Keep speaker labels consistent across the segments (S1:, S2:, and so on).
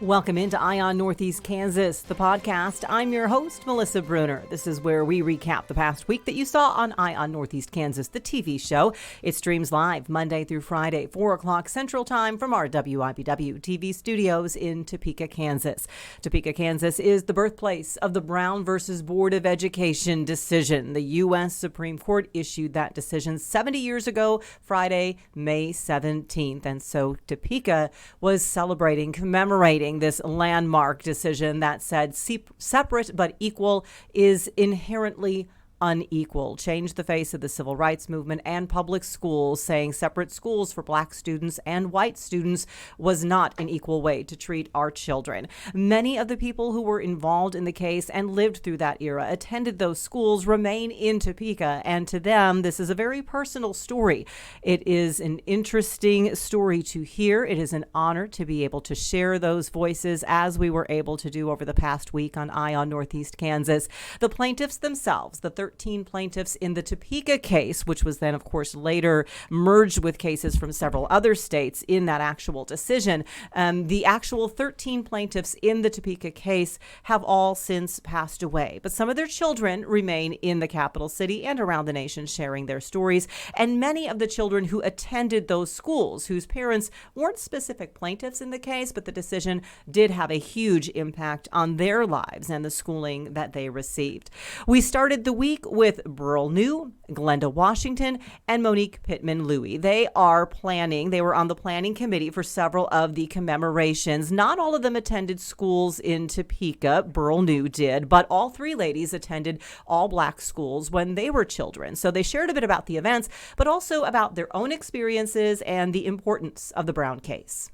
S1: Welcome into Eye on Northeast Kansas, the podcast. I'm your host, Melissa Bruner. This is where we recap the past week that you saw on Eye on Northeast Kansas, the TV show. It streams live Monday through Friday, 4 o'clock Central Time from our WIBW TV studios in Topeka, Kansas. Topeka, Kansas is the birthplace of the Brown versus Board of Education decision. The U.S. Supreme Court issued that decision 70 years ago, Friday, May 17th. And so Topeka was commemorating this landmark decision that said separate but equal is inherently unequal, changed the face of the civil rights movement and public schools, saying separate schools for black students and white students was not an equal way to treat our children. Many of the people who were involved in the case and lived through that era attended those schools remain in Topeka, and to them, this is a very personal story. It is an interesting story to hear. It is an honor to be able to share those voices as we were able to do over the past week on Eye on Northeast Kansas. The plaintiffs themselves, the 13 plaintiffs in the Topeka case, which was then, of course, later merged with cases from several other states in that actual decision. The actual 13 plaintiffs in the Topeka case have all since passed away, but some of their children remain in the capital city and around the nation sharing their stories. And many of the children who attended those schools, whose parents weren't specific plaintiffs in the case, but the decision did have a huge impact on their lives and the schooling that they received. We started the week with Beryl, Glenda, Washington, and Monique, Pittman. They were on the planning committee for several of the commemorations. Not all of them attended schools in Topeka. Beryl did, but all three ladies attended all black schools when they were children. So they shared a bit about the events, but also about their own experiences and the importance of the Brown case.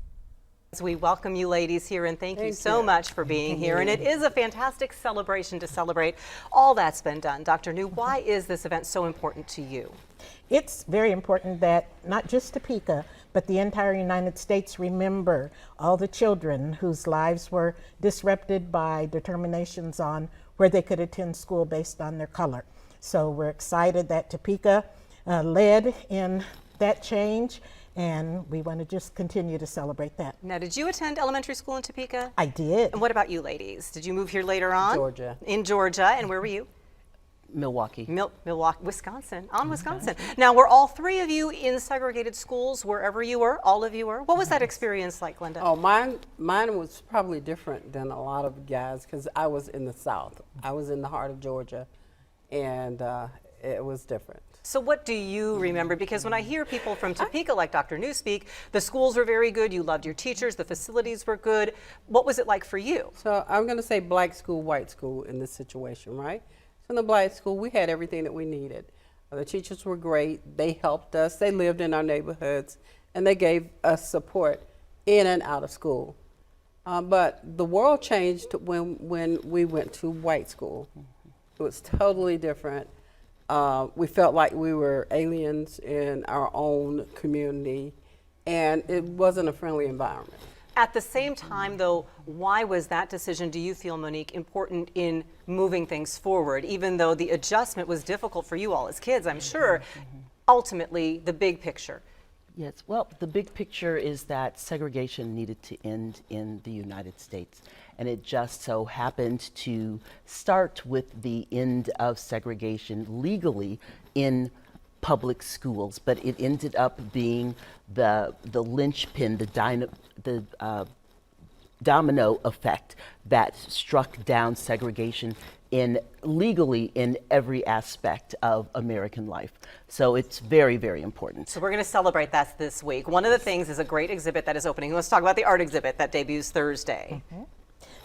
S1: We welcome you ladies here, and thank you so much for being here. And it is a fantastic celebration to celebrate all that's been done. Dr. New, why is this event so important to you?
S2: It's very important that not just Topeka, but the entire United States remember all the children whose lives were disrupted by determinations on where they could attend school based on their color. So we're excited that Topeka led in that change, and we want to just continue to celebrate that.
S1: Now, did you attend elementary school in Topeka?
S2: I did.
S1: And what about you ladies? Did you move here later on?
S3: Georgia.
S1: In Georgia. And where were you?
S3: Milwaukee.
S1: Milwaukee, Wisconsin. Wisconsin. Now, were all three of you in segregated schools wherever you were? All of you were? What was that experience like, Glenda?
S3: Oh, mine was probably different than a lot of guys because I was in the South. I was in the heart of Georgia, and it was different.
S1: So what do you remember? Because when I hear people from Topeka like Dr. New speak, the schools were very good, you loved your teachers, the facilities were good. What was it like for you?
S3: So I'm going to say black school, white school in this situation, right? So in the black school, we had everything that we needed. The teachers were great. They helped us. They lived in our neighborhoods, and they gave us support in and out of school. But the world changed when we went to white school. It was totally different. We felt like we were aliens in our own community, and it wasn't a friendly environment.
S1: At the same time, though, why was that decision, do you feel, Monique, important in moving things forward, even though the adjustment was difficult for you all as kids, I'm sure? Ultimately, the big picture.
S4: Yes, well, the big picture is that segregation needed to end in the United States. And it just so happened to start with the end of segregation legally in public schools, but it ended up being the linchpin, the domino effect that struck down segregation legally in every aspect of American life. So it's very, very important.
S1: So we're going to celebrate that this week. One of the things is a great exhibit that is opening. Let's talk about the art exhibit that debuts Thursday.
S2: Mm-hmm.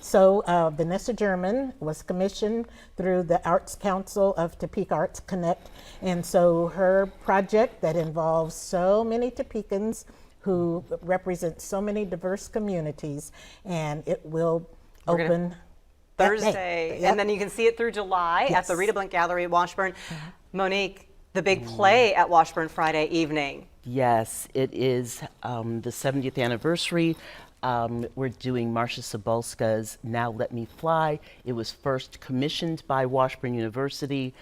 S2: So Vanessa German was commissioned through the Arts Council of Topeka Arts Connect. And so her project that involves so many Topekans who represent so many diverse communities, and it will open
S1: Thursday,
S2: Yep.
S1: and then you can see it through July at the Rita Blink Gallery at Washburn. Monique, the big play at Washburn Friday evening.
S4: Yes, it is the 70th anniversary. We're doing Marcia Cebulska's Now Let Me Fly. It was first commissioned by Washburn University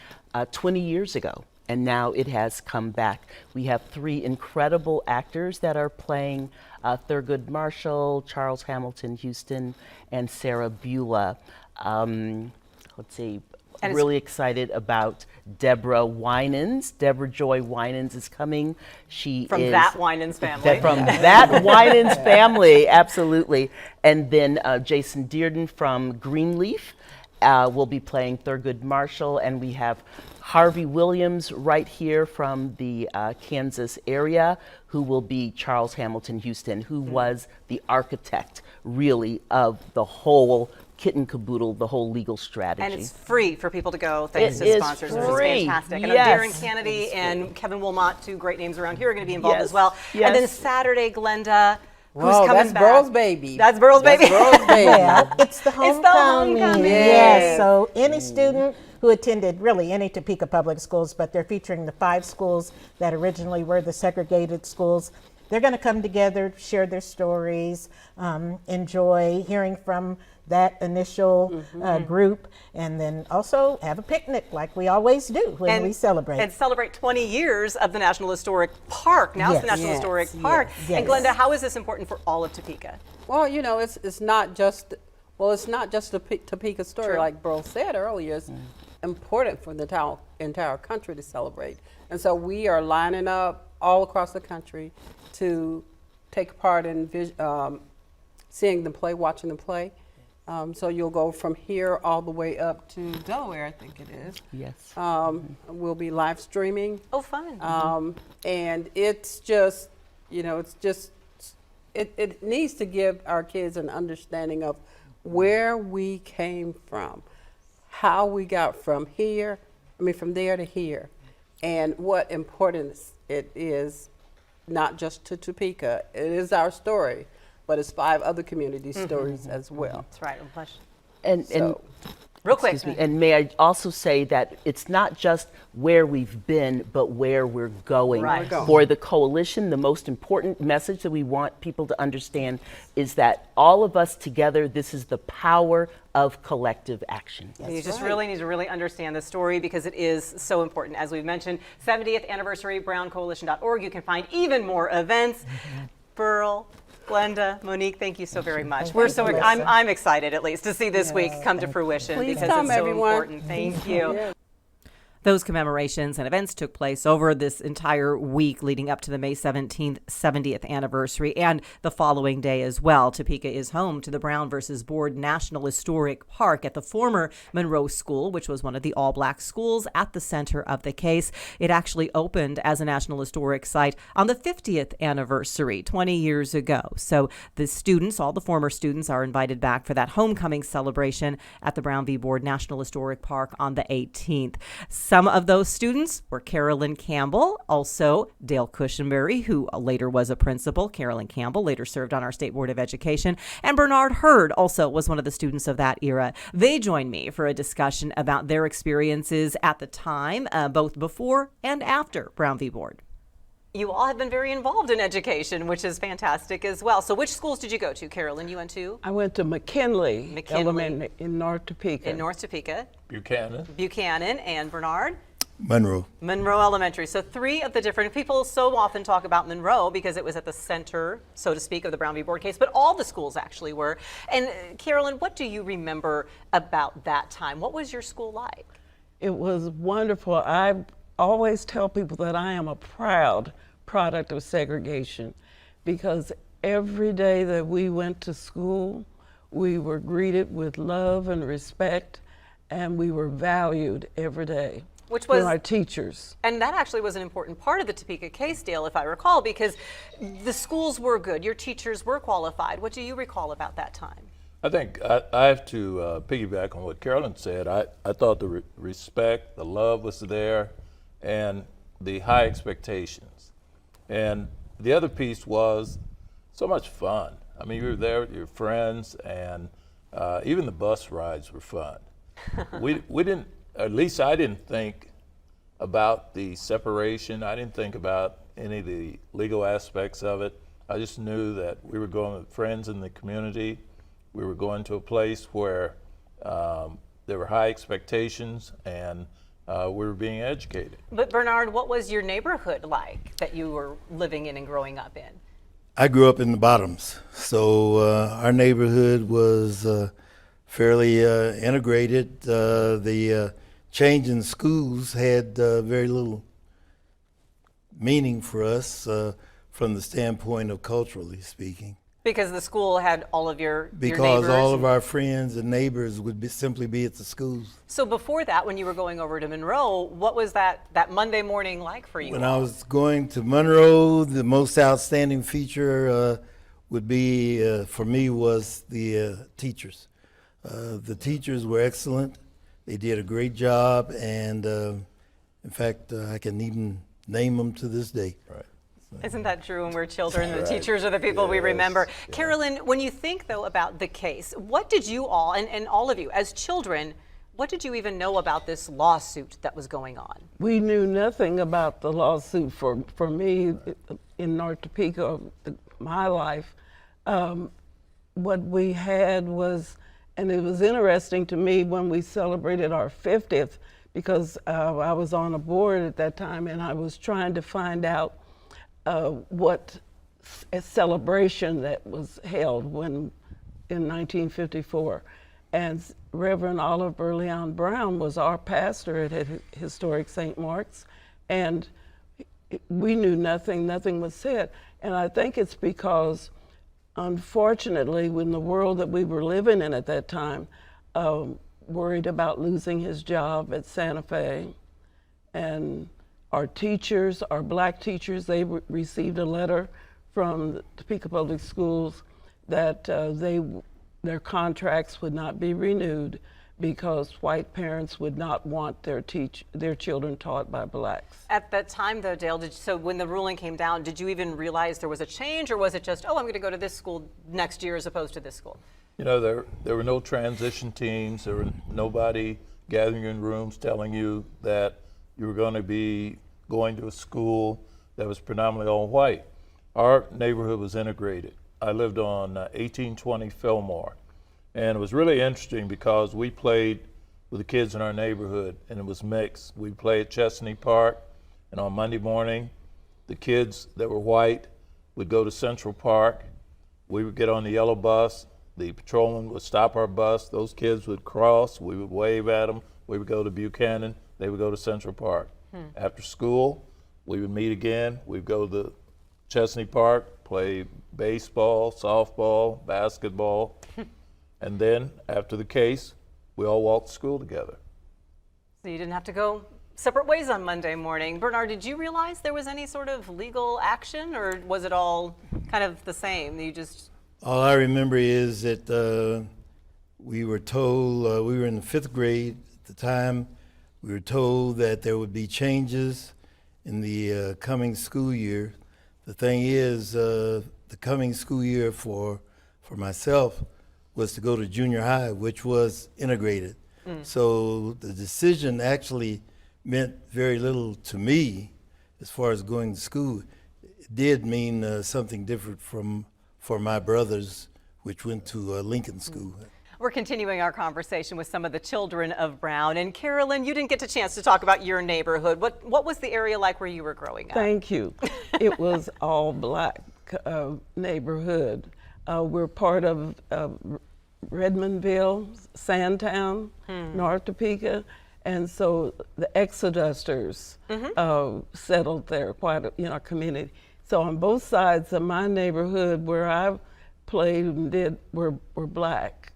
S4: 20 years ago. and now it has come back. We have 3 incredible actors that are playing Thurgood Marshall, Charles Hamilton Houston, and Sarah Beulah. Let's see.
S1: And
S4: really excited about Deborah Winans. Deborah Joy Winans is coming. She
S1: From
S4: is
S1: that Winans family.
S4: From that Winans family, absolutely. And then Jason Dearden from Greenleaf will be playing Thurgood Marshall, and we have Harvey Williams right here from the Kansas area, who will be Charles Hamilton Houston, who was the architect, really, of the whole kit and caboodle, the whole legal strategy.
S1: And it's free for people to go, thanks
S4: It
S1: to
S4: is
S1: sponsors, which is
S4: free.
S1: fantastic. I know
S4: Yes.
S1: Darren Kennedy and Kevin Wilmot, 2 great names around here, are going to be involved
S4: Yes.
S1: as well.
S4: Yes.
S1: And then Saturday, Glenda, who's
S3: Whoa,
S1: coming
S3: that's
S1: back?
S3: Beryl's baby.
S1: That's Beryl's baby.
S3: Beryl's baby.
S2: Yeah, it's the homecoming.
S1: homecoming.
S2: Yes, so any student who attended really any Topeka public schools, but they're featuring the 5 schools that originally were the segregated schools. They're going to come together, share their stories, enjoy hearing from that initial group, and then also have a picnic like we always do when we celebrate.
S1: And celebrate 20 years of the National Historic Park. Now it's the
S2: Yes.
S1: National
S3: Yes.
S1: Historic Park.
S2: Yes.
S1: And Glenda, how is this important for all of Topeka?
S3: Well, you know, it's not just a Topeka story,
S1: True.
S3: like Beryl said earlier. It's important for the entire country to celebrate. And so we are lining up all across the country to take part in seeing the play, watching the play. So you'll go from here all the way up to Delaware, I think it is.
S4: Yes.
S3: We'll be live streaming.
S1: Oh, fun.
S3: And it's just, you know, it needs to give our kids an understanding of where we came from, how we got from there to here, and what importance it is, not just to Topeka. It is our story, but it's 5 other community stories as well.
S1: That's right. Oh, bless
S4: And
S1: Real quick.
S4: excuse me, and may I also say that it's not just where we've been, but where we're going.
S1: Right. We're
S3: going.
S4: For the coalition, the most important message that we want people to understand is that all of us together, this is the power of collective action.
S1: You just really need to really understand the story because it is so important. As we've mentioned, 70th anniversary, browncoalition.org. You can find even more events. Beryl, Glenda, Monique, thank you so very much. We're so I'm excited at least to see this week come to fruition
S3: Please
S1: because
S3: come,
S1: it's so
S3: everyone.
S1: important. Thank you.
S3: Yeah.
S1: Those commemorations and events took place over this entire week leading up to the May 17th 70th anniversary and the following day as well. Topeka is home to the Brown versus Board National Historic Park at the former Monroe School, which was one of the all-black schools at the center of the case. It actually opened as a National Historic Site on the 50th anniversary 20 years ago. So the students, all the former students, are invited back for that homecoming celebration at the Brown v. Board National Historic Park on the 18th. Some of those students were Carolyn Campbell, also Dale Cushinberry, who later was a principal. Carolyn Campbell later served on our State Board of Education. And Bernard Hurd also was one of the students of that era. They joined me for a discussion about their experiences at the time, both before and after Brown v. Board. You all have been very involved in education, which is fantastic as well. So which schools did you go to, Carolyn? You went to?
S5: I went to McKinley Elementary in North Topeka.
S1: In North Topeka.
S6: Buchanan.
S1: And Bernard?
S6: Monroe.
S1: Monroe Elementary. So 3 of the different people so often talk about Monroe because it was at the center, so to speak, of the Brown v. Board case, but all the schools actually were. And Carolyn, what do you remember about that time? What was your school like?
S5: It was wonderful. I always tell people that I am a proud product of segregation because every day that we went to school, we were greeted with love and respect, and we were valued every day.
S1: Which was
S5: from our teachers.
S1: And that actually was an important part of the Topeka case, Dale, if I recall, because the schools were good, your teachers were qualified. What do you recall about that time?
S6: I think I have to piggyback on what Carolyn said. I thought the respect, the love was there, and the high expectations. And the other piece was so much fun. I mean, you were there with your friends, and even the bus rides were fun. We didn't, at least I didn't think about the separation. I didn't think about any of the legal aspects of it. I just knew that we were going with friends in the community. We were going to a place where there were high expectations, and we were being educated.
S1: But Bernard, what was your neighborhood like that you were living in and growing up in?
S7: I grew up in the Bottoms, so our neighborhood was fairly integrated. The change in schools had very little meaning for us from the standpoint of culturally speaking.
S1: Because the school had all of your
S7: Because
S1: neighbors.
S7: all of our friends and neighbors would simply be at the schools.
S1: So before that, when you were going over to Monroe, what was that Monday morning like for you?
S7: When I was going to Monroe, the most outstanding feature would be, for me, was the teachers. The teachers were excellent. They did a great job, and in fact, I can even name them to this day.
S6: Right.
S1: Isn't that true when we're children? The
S6: Right.
S1: teachers are the people we
S6: Yes,
S1: remember.
S6: yeah.
S1: Carolyn, when you think, though, about the case, what did you all, and all of you, as children, what did you even know about this lawsuit that was going on?
S5: We knew nothing about the lawsuit for me in North Topeka, my life. What we had was, and it was interesting to me when we celebrated our 50th, because I was on a board at that time and I was trying to find out what a celebration that was held in 1954. And Reverend Oliver Leon Brown was our pastor at Historic St. Mark's, and we knew nothing was said. And I think it's because, unfortunately, in the world that we were living in at that time, worried about losing his job at Santa Fe, and our teachers, our black teachers, they received a letter from the Topeka Public Schools that their contracts would not be renewed because white parents would not want their children taught by blacks.
S1: At that time, though, Dale, so when the ruling came down, did you even realize there was a change, or was it just, oh, I'm going to go to this school next year as opposed to this school?
S6: You know, there were no transition teams. There were nobody gathering in rooms telling you that you were going to be going to a school that was predominantly all white. Our neighborhood was integrated. I lived on 1820 Fillmore, and it was really interesting because we played with the kids in our neighborhood, and it was mixed. We played at Chesney Park, and on Monday morning, the kids that were white would go to Central Park. We would get on the yellow bus. The patrolman would stop our bus. Those kids would cross. We would wave at them. We would go to Buchanan. They would go to Central Park. After school, we would meet again. We'd go to Chesney Park, play baseball, softball, basketball. And then after the case, we all walked to school together.
S1: So you didn't have to go separate ways on Monday morning. Bernard, did you realize there was any sort of legal action, or was it all kind of the same? You just...
S7: All I remember is that we were told, we were in the 5th grade at the time, we were told that there would be changes in the coming school year. The thing is, the coming school year for myself was to go to junior high, which was integrated. So the decision actually meant very little to me as far as going to school. It did mean something different for my brothers, which went to Lincoln School.
S1: We're continuing our conversation with some of the children of Brown. And Carolyn, you didn't get a chance to talk about your neighborhood. What was the area like where you were growing up?
S5: Thank you. It was all black neighborhood. We're part of Redmondville, Sandtown, North Topeka, and so the Exodusters settled there quite in our community. So on both sides of my neighborhood where I played and did were black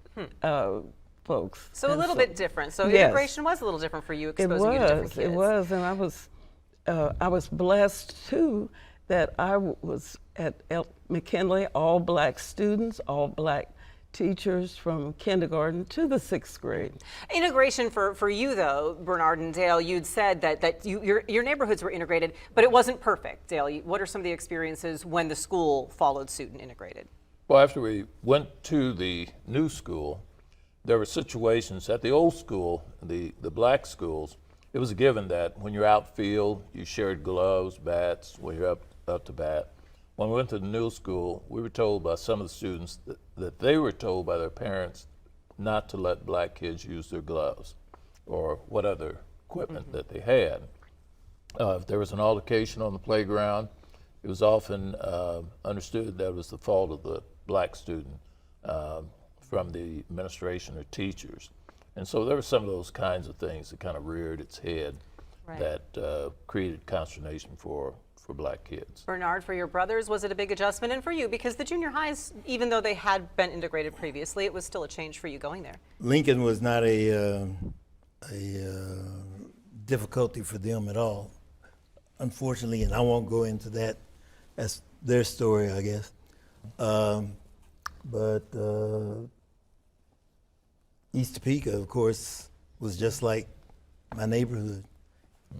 S5: folks.
S1: So a
S5: And
S1: little bit different. So
S5: yes.
S1: Integration was a little different for you, exposing you to different kids.
S5: It was, and I was blessed too that I was at McKinley, all black students, all black teachers from kindergarten to the 6th grade.
S1: Integration for you, though, Bernard and Dale, you'd said that your neighborhoods were integrated, but it wasn't perfect. Dale, what are some of the experiences when the school followed suit and integrated?
S6: Well, after we went to the new school, there were situations at the old school, the black schools. It was a given that when you're outfield, you shared gloves, bats, when you're up to bat. When we went to the new school, we were told by some of the students that they were told by their parents not to let black kids use their gloves or what other equipment that they had. If there was an altercation on the playground, it was often understood that it was the fault of the black student from the administration or teachers. And so there were some of those kinds of things that kind of reared its head that created consternation for black kids.
S1: Bernard, for your brothers, was it a big adjustment? And for you, because the junior highs, even though they had been integrated previously, it was still a change for you going there.
S7: Lincoln was not a difficulty for them at all, unfortunately, and I won't go into that. That's their story, I guess. But East Topeka, of course, was just like my neighborhood,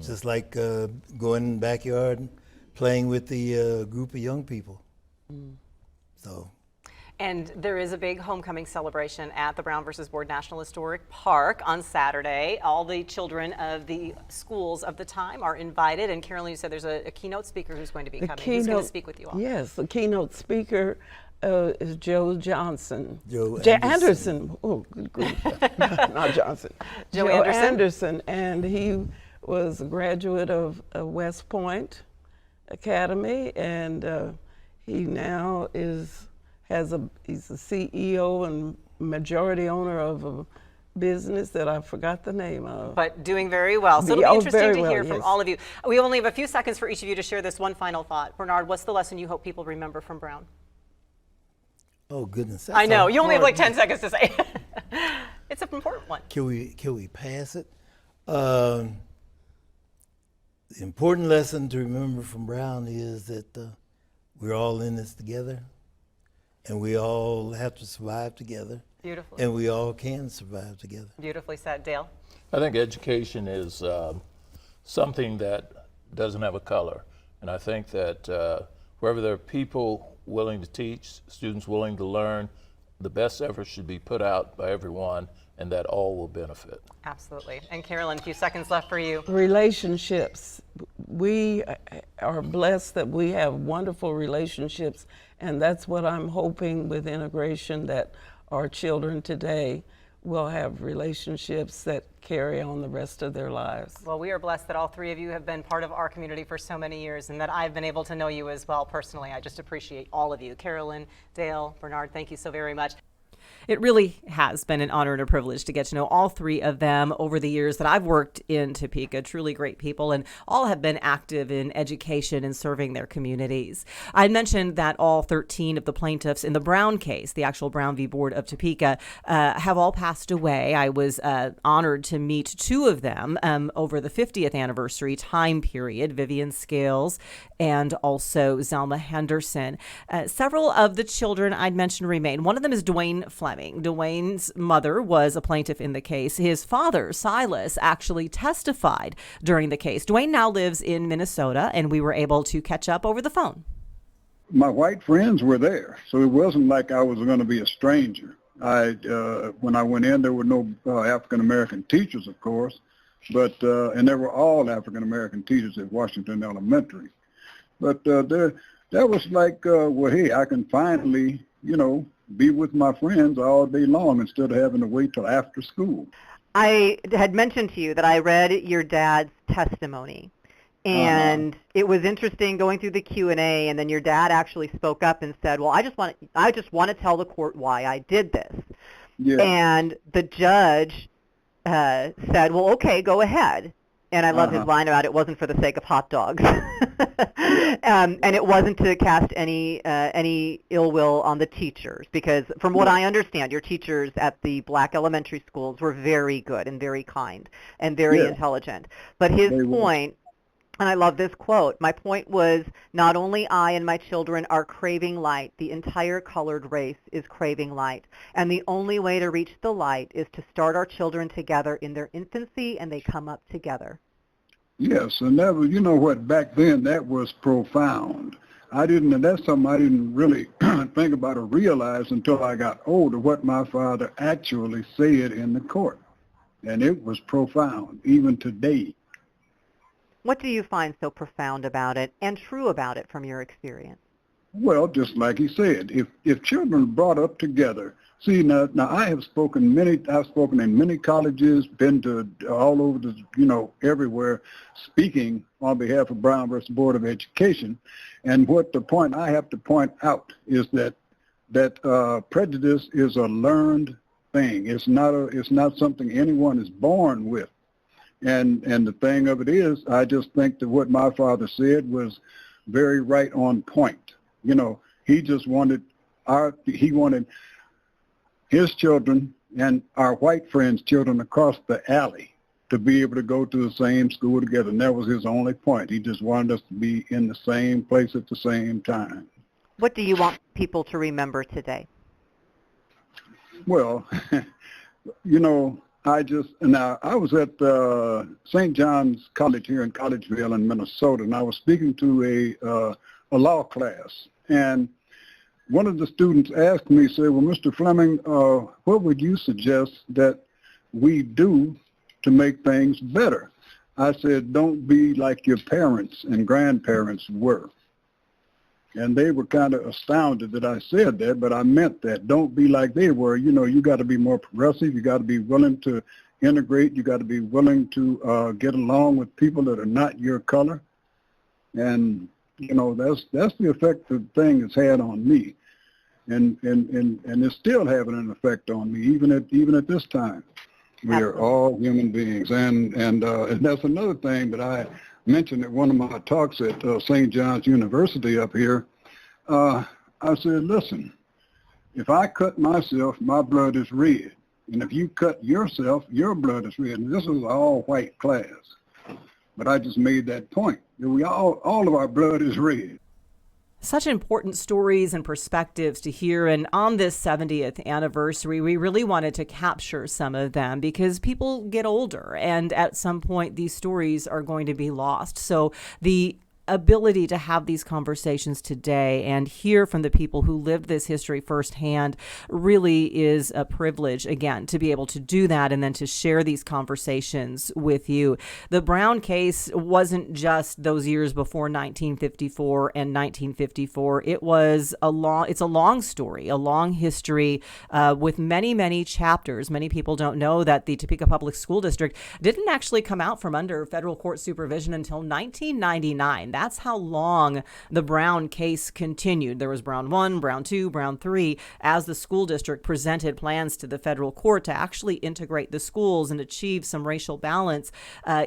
S7: just like going in the backyard and playing with the group of young people. So.
S1: And there is a big homecoming celebration at the Brown versus Board National Historic Park on Saturday. All the children of the schools of the time are invited. And Carolyn, you said there's a keynote speaker who's going to be coming. Who's going to speak with you all?
S5: Yes, the keynote speaker is Joe Johnson.
S7: Joe
S5: Anderson. Oh, good grief. Not Johnson.
S1: Joe
S5: Anderson. And he was a graduate of West Point Academy, and he now he's a CEO and majority owner of a business that I forgot the name of.
S1: But doing very well. So it'll be interesting to hear from all of you. We only have a few seconds for each of you to share this one final thought. Bernard, what's the lesson you hope people remember from Brown?
S7: Oh goodness!
S1: I know you only have like 10 seconds to say. It's an important one.
S7: Can we pass it? The important lesson to remember from Brown is that we're all in this together, and we all have to survive together.
S1: Beautifully.
S7: And we all can survive together.
S1: Beautifully said, Dale.
S6: I think education is something that doesn't have a color, and I think that wherever there are people willing to teach, students willing to learn, the best effort should be put out by everyone, and that all will benefit.
S1: Absolutely. And Carolyn, a few seconds left for you.
S5: Relationships. We are blessed that we have wonderful relationships, and that's what I'm hoping with integration, that our children today will have relationships that carry on the rest of their lives.
S1: Well, we are blessed that all three of you have been part of our community for so many years, and that I've been able to know you as well personally. I just appreciate all of you. Carolyn, Dale, Bernard, thank you so very much. It really has been an honor and a privilege to get to know all three of them over the years that I've worked in Topeka. Truly great people, and all have been active in education and serving their communities. I mentioned that all 13 of the plaintiffs in the Brown case, the actual Brown v. Board of Topeka, have all passed away. I was honored to meet two of them over the 50th anniversary time period, Vivian Scales and also Zelma Henderson. Several of the children I'd mentioned remain. One of them is Duane Fleming. Duane's mother was a plaintiff in the case. His father, Silas, actually testified during the case. Duane now lives in Minnesota, and we were able to catch up over the phone.
S8: My white friends were there, so it wasn't like I was going to be a stranger. When I went in, there were no African-American teachers, of course, but and there were all African-American teachers at Washington Elementary. But that was like, well, hey, I can finally, be with my friends all day long instead of having to wait till after school.
S9: I had mentioned to you that I read your dad's testimony, and it was interesting going through the Q&A, and then your dad actually spoke up and said, well, I just want to tell the court why I did this.
S8: Yeah.
S9: And the judge said, well, okay, go ahead. And I love his line about it wasn't for the sake of hot dogs. And it wasn't to cast any ill will on the teachers, because from what I understand, your teachers at the black elementary schools were very good and very kind and very intelligent. But his point, and I love this quote, my point was, not only I and my children are craving light, the entire colored race is craving light. And the only way to reach the light is to start our children together in their infancy, and they come up together.
S8: Yes, and that was, what, back then that was profound. And that's something I didn't really think about or realize until I got older, what my father actually said in the court. And it was profound, even today.
S9: What do you find so profound about it and true about it from your experience?
S8: Well, just like he said, if children are brought up together, see now I've spoken in many colleges, been to all over everywhere, speaking on behalf of Brown versus Board of Education, and what the point I have to point out is that prejudice is a learned thing. It's not something anyone is born with, and the thing of it is, I just think that what my father said was very right on point. He just wanted his children and our white friends' children across the alley to be able to go to the same school together. And that was his only point. He just wanted us to be in the same place at the same time.
S9: What do you want people to remember today?
S8: Well, I was at St. John's College here in Collegeville in Minnesota, and I was speaking to a law class. And one of the students asked me, said, well, Mr. Fleming, what would you suggest that we do to make things better? I said, don't be like your parents and grandparents were. And they were kind of astounded that I said that, but I meant that. Don't be like they were. You got to be more progressive. You got to be willing to integrate. You got to be willing to get along with people that are not your color. And that's the effect the thing has had on me, and it's still having an effect on me even at this time. We are all human beings, and that's another thing that I mentioned at one of my talks at St. John's University up here. I said, listen, if I cut myself, my blood is red, and if you cut yourself, your blood is red. And this was an all-white class. But I just made that point. We all of our blood is red.
S1: Such important stories and perspectives to hear. And on this 70th anniversary, we really wanted to capture some of them because people get older and at some point these stories are going to be lost. So the ability to have these conversations today and hear from the people who lived this history firsthand really is a privilege, again, to be able to do that and then to share these conversations with you. The Brown case wasn't just those years before 1954 and 1954. It's a long story, a long history with many, many chapters. Many people don't know that the Topeka Public School District didn't actually come out from under federal court supervision until 1999. That's how long the Brown case continued. There was Brown 1, Brown 2, Brown 3, as the school district presented plans to the federal court to actually integrate the schools and achieve some racial balance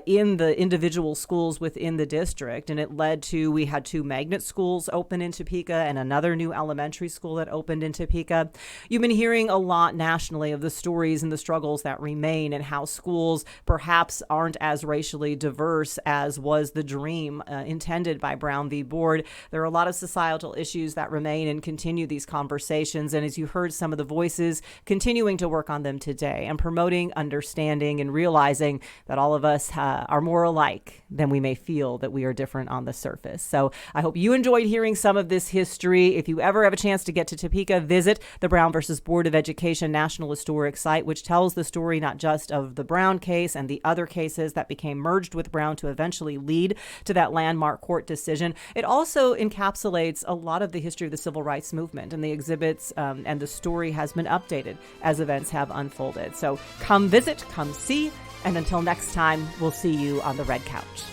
S1: in the individual schools within the district. And it led to, we had 2 magnet schools open in Topeka and another new elementary school that opened in Topeka. You've been hearing a lot nationally of the stories and the struggles that remain and how schools perhaps aren't as racially diverse as was the dream intended by Brown v. Board. There are a lot of societal issues that remain and continue these conversations. And as you heard some of the voices, continuing to work on them today and promoting understanding and realizing that all of us are more alike than we may feel that we are different on the surface. So I hope you enjoyed hearing some of this history. If you ever have a chance to get to Topeka, visit the Brown versus Board of Education National Historic Site, which tells the story not just of the Brown case and the other cases that became merged with Brown to eventually lead to that landmark court decision. It also encapsulates a lot of the history of the civil rights movement, and the exhibits and the story has been updated as events have unfolded. So come visit, come see, and until next time, we'll see you on the Red Couch.